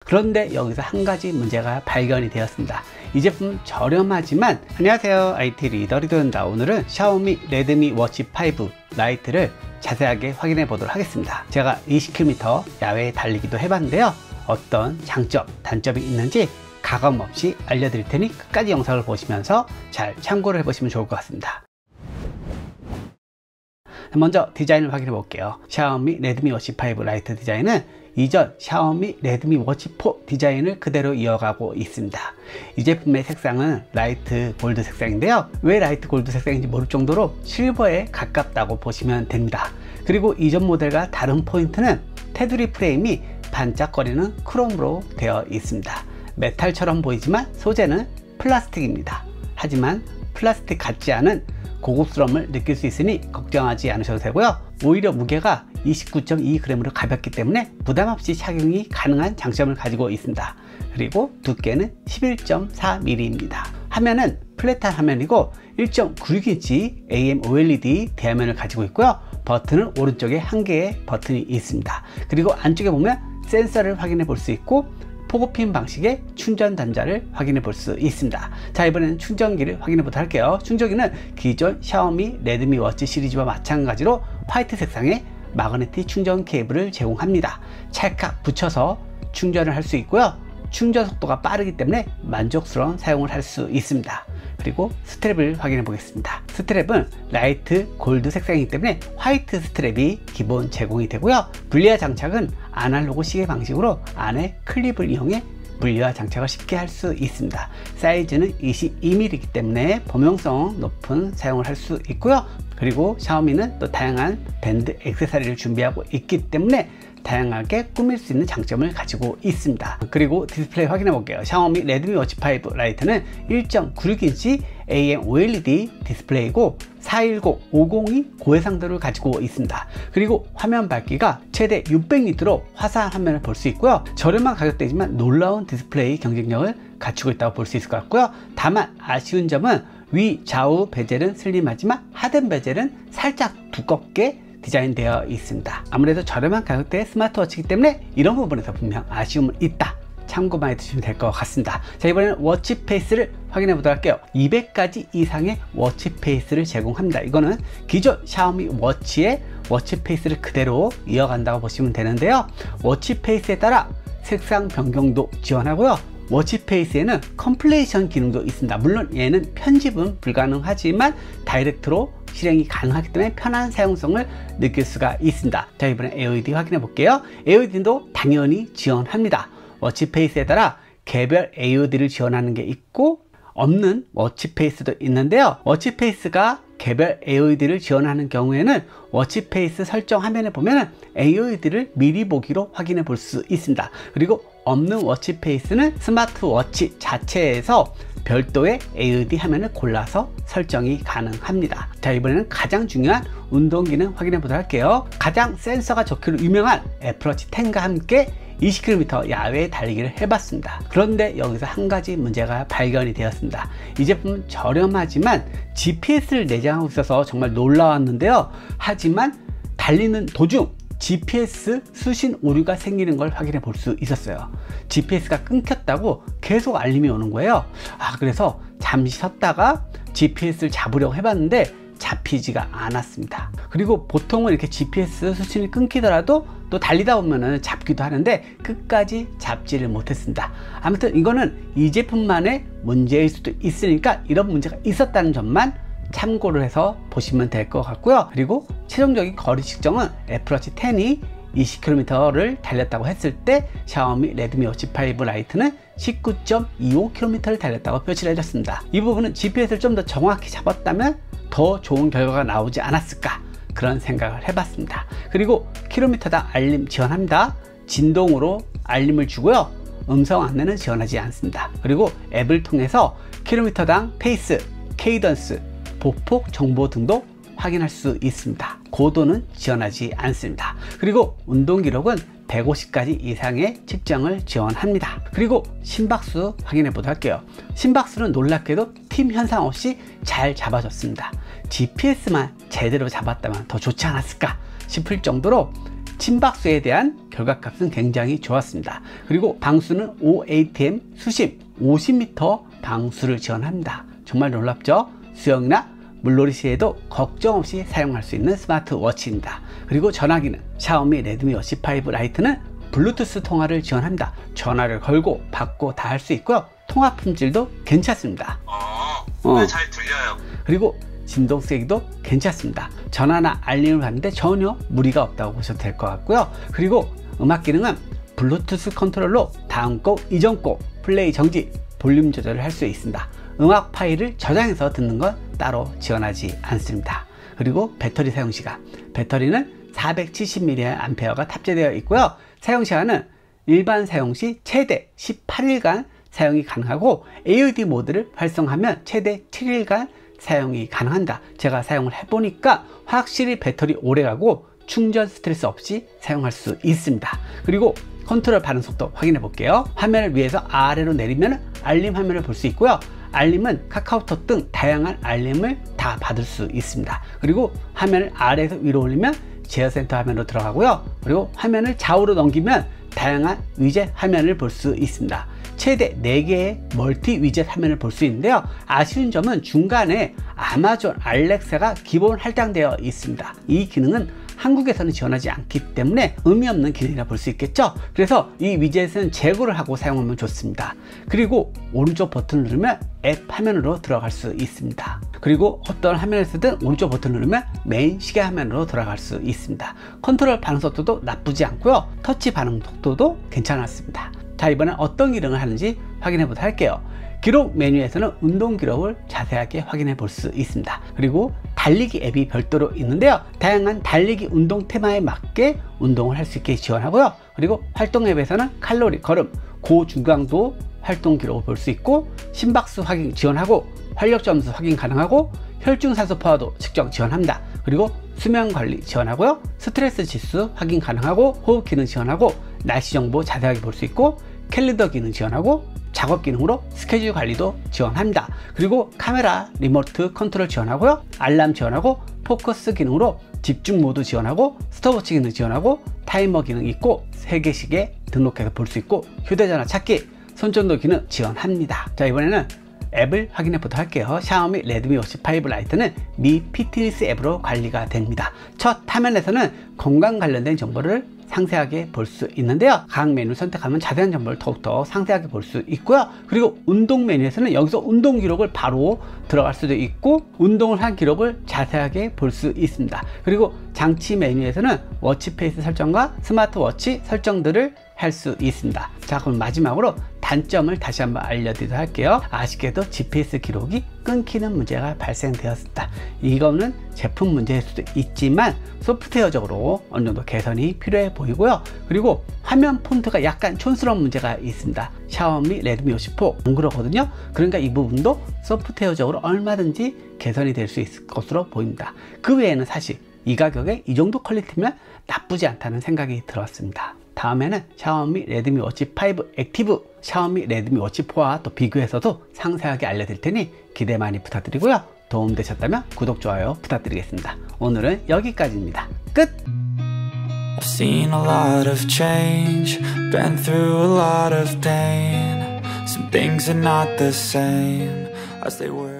그런데 여기서 한 가지 문제가 발견이 되었습니다. 이 제품 저렴하지만, 안녕하세요, IT 리더 리더입니다. 오늘은 샤오미 레드미 워치 5 라이트를 자세하게 확인해 보도록 하겠습니다. 제가 20km 야외에 달리기도 해봤는데요, 어떤 장점, 단점이 있는지 가감 없이 알려드릴 테니 끝까지 영상을 보시면서 잘 참고를 해보시면 좋을 것 같습니다. 먼저 디자인을 확인해 볼게요. 샤오미 레드미 워치 5 라이트 디자인은 이전 샤오미 레드미 워치 4 디자인을 그대로 이어가고 있습니다. 이 제품의 색상은 라이트 골드 색상인데요, 왜 라이트 골드 색상인지 모를 정도로 실버에 가깝다고 보시면 됩니다. 그리고 이전 모델과 다른 포인트는 테두리 프레임이 반짝거리는 크롬으로 되어 있습니다. 메탈처럼 보이지만 소재는 플라스틱입니다. 하지만 플라스틱 같지 않은 고급스러움을 느낄 수 있으니 걱정하지 않으셔도 되고요, 오히려 무게가 29.2g으로 가볍기 때문에 부담없이 착용이 가능한 장점을 가지고 있습니다. 그리고 두께는 11.4mm입니다. 화면은 플랫한 화면이고 1.96인치 AMOLED 대화면을 가지고 있고요, 버튼은 오른쪽에 한 개의 버튼이 있습니다. 그리고 안쪽에 보면 센서를 확인해 볼 수 있고 포고핀 방식의 충전 단자를 확인해 볼 수 있습니다. 자, 이번에는 충전기를 확인해 보도록 할게요. 충전기는 기존 샤오미 레드미 워치 시리즈와 마찬가지로 화이트 색상의 마그네틱 충전 케이블을 제공합니다. 찰칵 붙여서 충전을 할 수 있고요, 충전 속도가 빠르기 때문에 만족스러운 사용을 할 수 있습니다. 그리고 스트랩을 확인해 보겠습니다. 스트랩은 라이트 골드 색상이기 때문에 화이트 스트랩이 기본 제공이 되고요, 분리화 장착은 아날로그 시계 방식으로 안에 클립을 이용해 분리화 장착을 쉽게 할 수 있습니다. 사이즈는 22mm이기 때문에 범용성 높은 사용을 할 수 있고요, 그리고 샤오미는 또 다양한 밴드 액세서리를 준비하고 있기 때문에 다양하게 꾸밀 수 있는 장점을 가지고 있습니다. 그리고 디스플레이 확인해 볼게요. 샤오미 레드미 워치 5 라이트는 1.96인치 AMOLED 디스플레이고 410/502 고해상도를 가지고 있습니다. 그리고 화면 밝기가 최대 600니트로 화사한 화면을 볼 수 있고요, 저렴한 가격대지만 놀라운 디스플레이 경쟁력을 갖추고 있다고 볼 수 있을 것 같고요, 다만 아쉬운 점은 위 좌우 베젤은 슬림하지만 하단 베젤은 살짝 두껍게 디자인되어 있습니다. 아무래도 저렴한 가격대의 스마트워치이기 때문에 이런 부분에서 분명 아쉬움은 있다, 참고만 해두시면 될 것 같습니다. 자, 이번에는 워치 페이스를 확인해 보도록 할게요. 200가지 이상의 워치 페이스를 제공합니다. 이거는 기존 샤오미 워치의 워치 페이스를 그대로 이어간다고 보시면 되는데요, 워치 페이스에 따라 색상 변경도 지원하고요, 워치 페이스에는 컴플레이션 기능도 있습니다. 물론 얘는 편집은 불가능하지만 다이렉트로 실행이 가능하기 때문에 편한 사용성을 느낄 수가 있습니다. 자, 이번에 AOD 확인해 볼게요. AOD도 당연히 지원합니다. 워치 페이스에 따라 개별 AOD를 지원하는 게 있고 없는 워치 페이스도 있는데요, 워치 페이스가 개별 AOD를 지원하는 경우에는 워치 페이스 설정 화면에 보면 AOD를 미리 보기로 확인해 볼 수 있습니다. 그리고 없는 워치 페이스는 스마트워치 자체에서 별도의 AOD 화면을 골라서 설정이 가능합니다. 자, 이번에는 가장 중요한 운동 기능 확인해 보도록 할게요. 가장 센서가 좋기로 유명한 애플워치 10과 함께 20km 야외 달리기를 해봤습니다. 그런데 여기서 한 가지 문제가 발견이 되었습니다. 이 제품은 저렴하지만 GPS를 내장하고 있어서 정말 놀라웠는데요, 하지만 달리는 도중 GPS 수신 오류가 생기는 걸 확인해 볼 수 있었어요. GPS가 끊겼다고 계속 알림이 오는 거예요. 그래서 잠시 쉬었다가 GPS를 잡으려고 해봤는데 잡히지가 않았습니다. 그리고 보통은 이렇게 GPS 수신이 끊기더라도 또 달리다 보면은 잡기도 하는데 끝까지 잡지를 못했습니다. 아무튼 이거는 이 제품만의 문제일 수도 있으니까 이런 문제가 있었다는 점만 참고를 해서 보시면 될 것 같고요, 그리고 최종적인 거리 측정은 애플워치 10이 20km를 달렸다고 했을 때 샤오미 레드미 워치 5 라이트는 19.25km를 달렸다고 표시를 해줬습니다. 이 부분은 GPS를 좀 더 정확히 잡았다면 더 좋은 결과가 나오지 않았을까, 그런 생각을 해봤습니다. 그리고 킬로미터당 알림 지원합니다. 진동으로 알림을 주고요, 음성 안내는 지원하지 않습니다. 그리고 앱을 통해서 킬로미터당 페이스, 케이던스, 보폭 정보 등도 확인할 수 있습니다. 고도는 지원하지 않습니다. 그리고 운동 기록은 150가지 이상의 측정을 지원합니다. 그리고 심박수 확인해 보도록 할게요. 심박수는 놀랍게도 팀 현상 없이 잘 잡아줬습니다. GPS만 제대로 잡았다면 더 좋지 않았을까 싶을 정도로 심박수에 대한 결과값은 굉장히 좋았습니다. 그리고 방수는 OATM 수심 50m 방수를 지원합니다. 정말 놀랍죠? 수영이나 물놀이 시에도 걱정 없이 사용할 수 있는 스마트워치입니다. 그리고 전화기는 샤오미 레드미 워치 5 라이트는 블루투스 통화를 지원합니다. 전화를 걸고 받고 다 할 수 있고요. 통화 품질도 괜찮습니다. 네, 잘 들려요. 그리고 진동 세기도 괜찮습니다. 전화나 알림을 받는데 전혀 무리가 없다고 보셔도 될 것 같고요. 그리고 음악 기능은 블루투스 컨트롤로 다음 곡, 이전 곡, 플레이 정지, 볼륨 조절을 할 수 있습니다. 음악 파일을 저장해서 듣는 건 따로 지원하지 않습니다. 그리고 배터리 사용 시간, 배터리는 470mAh가 탑재되어 있고요. 사용 시간은 일반 사용 시 최대 18일간 사용이 가능하고 AOD 모드를 활성화하면 최대 7일간 사용이 가능한다. 제가 사용을 해보니까 확실히 배터리 오래가고 충전 스트레스 없이 사용할 수 있습니다. 그리고 컨트롤 반응 속도 확인해 볼게요. 화면을 위에서 아래로 내리면 알림 화면을 볼 수 있고요. 알림은 카카오톡 등 다양한 알림을 다 받을 수 있습니다. 그리고 화면을 아래에서 위로 올리면 제어센터 화면으로 들어가고요. 그리고 화면을 좌우로 넘기면 다양한 위젯 화면을 볼 수 있습니다. 최대 4개의 멀티 위젯 화면을 볼 수 있는데요. 아쉬운 점은 중간에 아마존 알렉사가 기본 할당되어 있습니다. 이 기능은 한국에서는 지원하지 않기 때문에 의미 없는 기능이라 볼 수 있겠죠. 그래서 이 위젯은 제거를 하고 사용하면 좋습니다. 그리고 오른쪽 버튼을 누르면 앱 화면으로 들어갈 수 있습니다. 그리고 어떤 화면에서든 오른쪽 버튼을 누르면 메인 시계 화면으로 들어갈 수 있습니다. 컨트롤 반응 속도도 나쁘지 않고요. 터치 반응 속도도 괜찮았습니다. 자, 이번엔 어떤 기능을 하는지 확인해 보도록 할게요. 기록 메뉴에서는 운동 기록을 자세하게 확인해 볼 수 있습니다. 그리고 달리기 앱이 별도로 있는데요. 다양한 달리기 운동 테마에 맞게 운동을 할 수 있게 지원하고요. 그리고 활동 앱에서는 칼로리, 걸음, 고중강도 활동 기록을 볼 수 있고 심박수 확인 지원하고 활력 점수 확인 가능하고 혈중 산소 포화도 측정 지원합니다. 그리고 수면 관리 지원하고요. 스트레스 지수 확인 가능하고 호흡 기능 지원하고 날씨 정보 자세하게 볼 수 있고 캘린더 기능 지원하고 작업 기능으로 스케줄 관리도 지원합니다. 그리고 카메라 리모트 컨트롤 지원하고요. 알람 지원하고 포커스 기능으로 집중 모드 지원하고 스톱워치 기능 지원하고 타이머 기능 있고 세계시계 등록해서 볼 수 있고 휴대전화 찾기, 손전도 기능 지원합니다. 자, 이번에는 앱을 확인해 보도록 할게요. 샤오미 레드미 워치 5 라이트는 미 피트니스 앱으로 관리가 됩니다. 첫 화면에서는 건강 관련된 정보를 상세하게 볼 수 있는데요. 각 메뉴를 선택하면 자세한 정보를 더욱더 상세하게 볼 수 있고요. 그리고 운동 메뉴에서는 여기서 운동 기록을 바로 들어갈 수도 있고 운동을 한 기록을 자세하게 볼 수 있습니다. 그리고 장치 메뉴에서는 워치페이스 설정과 스마트워치 설정들을 할 수 있습니다. 자, 그럼 마지막으로 단점을 다시 한번 알려드리도록 할게요. 아쉽게도 GPS 기록이 끊기는 문제가 발생되었습니다. 이거는 제품 문제일 수도 있지만 소프트웨어적으로 어느 정도 개선이 필요해 보이고요. 그리고 화면 폰트가 약간 촌스러운 문제가 있습니다. 샤오미 레드미 워치 4 안 그러거든요. 그러니까 이 부분도 소프트웨어적으로 얼마든지 개선이 될 수 있을 것으로 보입니다. 그 외에는 사실 이 가격에 이 정도 퀄리티면 나쁘지 않다는 생각이 들었습니다. 다음에는 샤오미 레드미 워치 5 액티브, 샤오미 레드미 워치 4와 또 비교해서도 상세하게 알려드릴 테니 기대 많이 부탁드리고요. 도움되셨다면 구독, 좋아요 부탁드리겠습니다. 오늘은 여기까지입니다. 끝! I've seen a lot of change, been through a lot of pain. Some things are not the same as they were.